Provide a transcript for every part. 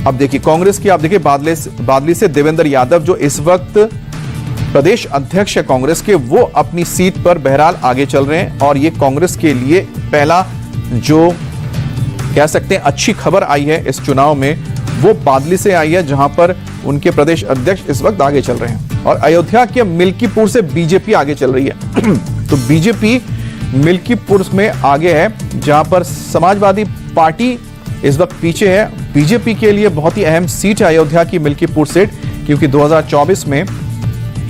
अब देखिए कांग्रेस की, आप देखिए बादली से देवेंद्र यादव जो इस वक्त प्रदेश अध्यक्ष है कांग्रेस के, वो अपनी सीट पर बहरहाल आगे चल रहे हैं। और ये कांग्रेस के लिए पहला जो कह सकते हैं अच्छी खबर आई है इस चुनाव में, वो बादली से आई है, जहां पर उनके प्रदेश अध्यक्ष इस वक्त आगे चल रहे हैं। और अयोध्या के मिल्कीपुर से बीजेपी आगे चल रही है। तो बीजेपी मिल्कीपुर में आगे है, जहां पर समाजवादी पार्टी इस वक्त पीछे है। बीजेपी के लिए बहुत ही अहम सीट है अयोध्या की मिल्कीपुर सीट, क्योंकि 2024 में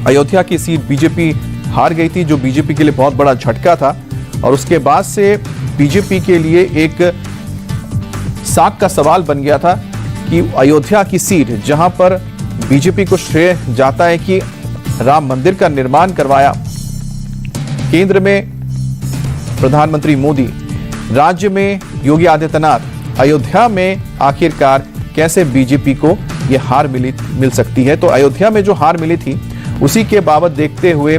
अयोध्या की सीट बीजेपी हार गई थी, जो बीजेपी के लिए बहुत बड़ा झटका था। और उसके बाद से बीजेपी के लिए एक साख का सवाल बन गया था कि अयोध्या की सीट, जहां पर बीजेपी को श्रेय जाता है कि राम मंदिर का निर्माण करवाया, केंद्र में प्रधानमंत्री मोदी, राज्य में योगी आदित्यनाथ, अयोध्या में आखिरकार कैसे बीजेपी को यह हार मिल सकती है। तो अयोध्या में जो हार मिली थी उसी के बाबत देखते हुए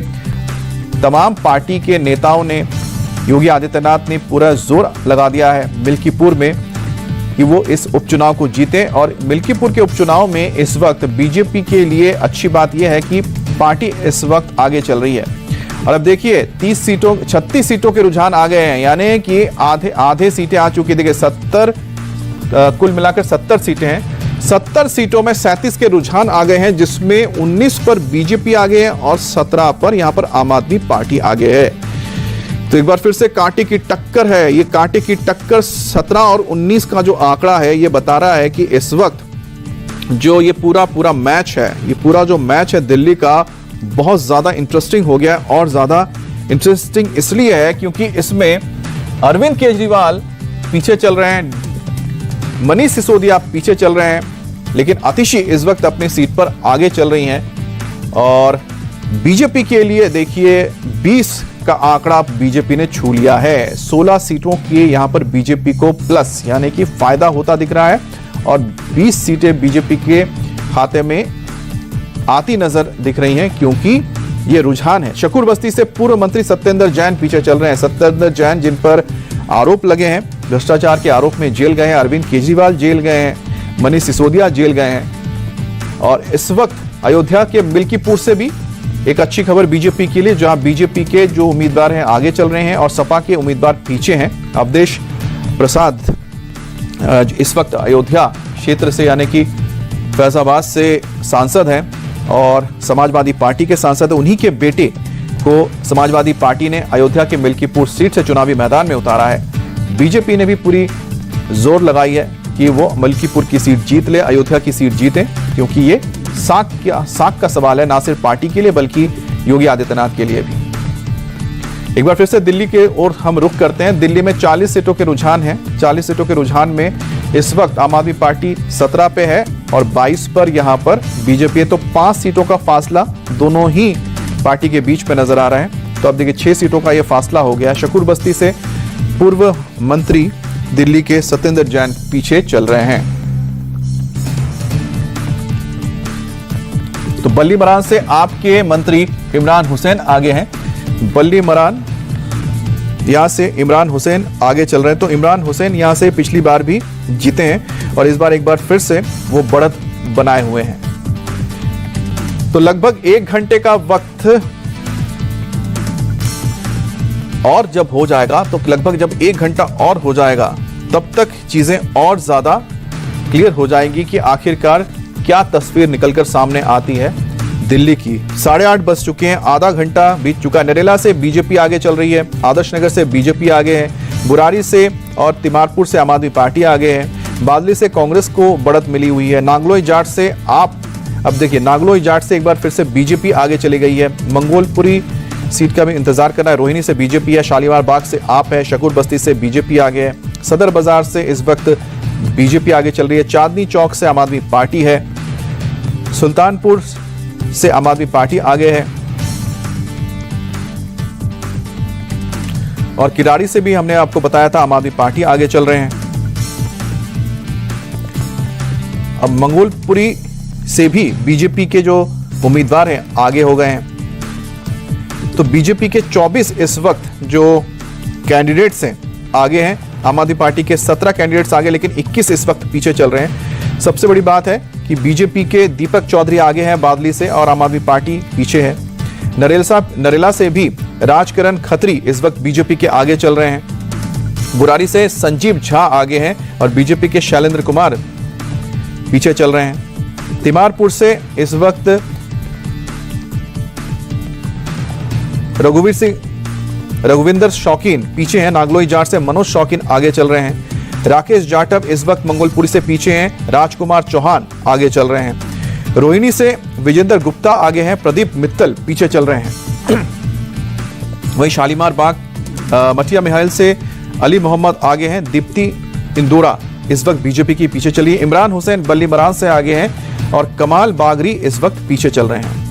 तमाम पार्टी के नेताओं ने, योगी आदित्यनाथ ने पूरा जोर लगा दिया है मिल्कीपुर में कि वो इस उपचुनाव को जीते। और मिल्कीपुर के उपचुनाव में इस वक्त बीजेपी के लिए अच्छी बात यह है कि पार्टी इस वक्त आगे चल रही है। और अब देखिए 36 सीटों के रुझान आ गए हैं, यानी कि आधे सीटें आ चुकी। देखिए 70 कुल मिलाकर 70 सीटें हैं। 70 सीटों में 37 के रुझान आ गए हैं, जिसमें 19 पर बीजेपी आगे है और 17 पर यहां पर आम आदमी पार्टी आगे है। तो एक बार फिर से कांटे की टक्कर है। ये कांटे की टक्कर 17 और 19 का जो आंकड़ा है, ये बता रहा है कि इस वक्त जो ये पूरा मैच है, ये पूरा जो मैच है दिल्ली का, बहुत ज्यादा इंटरेस्टिंग हो गया है। और ज्यादा इंटरेस्टिंग इसलिए है क्योंकि इसमें अरविंद केजरीवाल पीछे चल रहे हैं, मनीष सिसोदिया पीछे चल रहे हैं, लेकिन आतिशी इस वक्त अपनी सीट पर आगे चल रही हैं। और बीजेपी के लिए देखिए 20 का आंकड़ा बीजेपी ने छू लिया है। 16 सीटों की यहां पर बीजेपी को प्लस यानी कि फायदा होता दिख रहा है, और 20 सीटें बीजेपी के खाते में आती नजर दिख रही हैं, क्योंकि ये रुझान है। शकूर बस्ती से पूर्व मंत्री सत्येंद्र जैन पीछे चल रहे हैं। सत्येंद्र जैन, जिन पर आरोप लगे हैं, भ्रष्टाचार के आरोप में जेल गए हैं। अरविंद केजरीवाल जेल गए हैं, मनीष सिसोदिया जेल गए हैं। और इस वक्त अयोध्या के मिल्कीपुर से भी एक अच्छी खबर बीजेपी के लिए, जहां बीजेपी के जो उम्मीदवार हैं आगे चल रहे हैं और सपा के उम्मीदवार पीछे हैं। अवधेश प्रसाद इस वक्त अयोध्या क्षेत्र से यानी कि फैजाबाद से सांसद हैं और समाजवादी पार्टी के सांसद, उन्हीं के बेटे को समाजवादी पार्टी ने अयोध्या के मिल्कीपुर सीट से चुनावी मैदान में उतारा है। बीजेपी ने भी पूरी जोर लगाई है कि वो मिल्कीपुर की सीट जीत ले, अयोध्या की सीट जीते, क्योंकि ये साख का सवाल है, ना सिर्फ पार्टी के लिए बल्कि योगी आदित्यनाथ के लिए भी। एक बार फिर से दिल्ली के ओर हम रुख करते हैं। दिल्ली में 40 सीटों के रुझान हैं। 40 सीटों के रुझान में इस वक्त आम आदमी पार्टी 17 पे है और 22 पर यहां पर बीजेपी है। तो 5 सीटों का फासला दोनों ही पार्टी के बीच में नजर आ रहा है। तो अब देखिए 6 सीटों का यह फासला हो गया। शकूर बस्ती से पूर्व मंत्री दिल्ली के सत्येंद्र जैन पीछे चल रहे हैं। तो बल्ली मरान से आपके मंत्री इमरान हुसैन आगे हैं। बल्ली मरान यहां से इमरान हुसैन आगे चल रहे हैं। तो इमरान हुसैन यहां से पिछली बार भी जीते हैं और इस बार एक बार फिर से वो बढ़त बनाए हुए हैं। तो लगभग 1 घंटे का वक्त और जब हो जाएगा, तो लगभग जब 1 घंटा और हो जाएगा, तब तक चीजें और ज्यादा क्लियर हो जाएंगी कि आखिरकार क्या तस्वीर निकलकर सामने आती है दिल्ली की। 8:30 बज चुके हैं, आधा घंटा बीत चुका। नरेला से बीजेपी आगे चल रही है, आदर्श नगर से बीजेपी आगे है, बुरारी से और तिमारपुर से आम आदमी पार्टी आगे है, बादली से कांग्रेस को बढ़त मिली हुई है, नागलोई जाट से अब देखिए नागलोई जाट से एक बार फिर से बीजेपी आगे चली गई है, मंगोलपुरी सीट का भी इंतजार करना है, रोहिणी से बीजेपी है, शालीमार बाग से आप है, शकूर बस्ती से बीजेपी आगे है, सदर बाजार से इस वक्त बीजेपी आगे चल रही है, चांदनी चौक से आम आदमी पार्टी है, सुल्तानपुर से आम आदमी पार्टी आगे है और किराड़ी से भी हमने आपको बताया था आम आदमी पार्टी आगे चल रहे हैं। अब मंगोलपुरी से भी बीजेपी के जो उम्मीदवार हैं आगे हो गए हैं। तो बीजेपी के 24 इस वक्त जो कैंडिडेट्स हैं आगे हैं, आम आदमी पार्टी के 17 कैंडिडेट्स आगे, लेकिन 21 इस वक्त पीछे चल रहे हैं। सबसे बड़ी बात है कि बीजेपी के दीपक चौधरी आगे हैं बादली से और आम आदमी पार्टी पीछे है। नरेला से भी राजकरण खत्री इस वक्त बीजेपी के आगे चल रहे हैं। बुरारी से संजीव झा आगे हैं और बीजेपी के शैलेंद्र कुमार पीछे चल रहे हैं। तिमारपुर से इस वक्त रघुविंदर शौकीन पीछे हैं। नागलोई जाट से मनोज शौकीन आगे चल रहे हैं। राकेश जाटव इस वक्त मंगोलपुरी से पीछे हैं। राजकुमार चौहान आगे चल रहे हैं। रोहिणी से विजेंद्र गुप्ता आगे हैं। प्रदीप मित्तल पीछे चल रहे हैं। वहीं शालीमार बाग मटिया मिहाइल से अली मोहम्मद आगे हैं। दीप्ति इंदोरा इस वक्त बीजेपी की पीछे चली है। इमरान हुसैन बल्ली मरान से आगे हैं और कमाल बागरी इस वक्त पीछे चल रहे हैं।